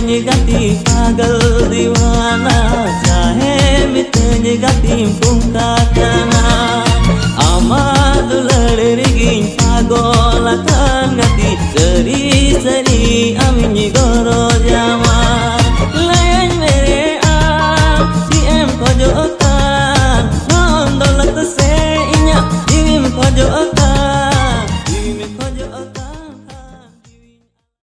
mitanya gati pagal diwana Jahe mitanya gati pungkatana Amadu lerigin pagolakan gati Seri-seri aminyi goro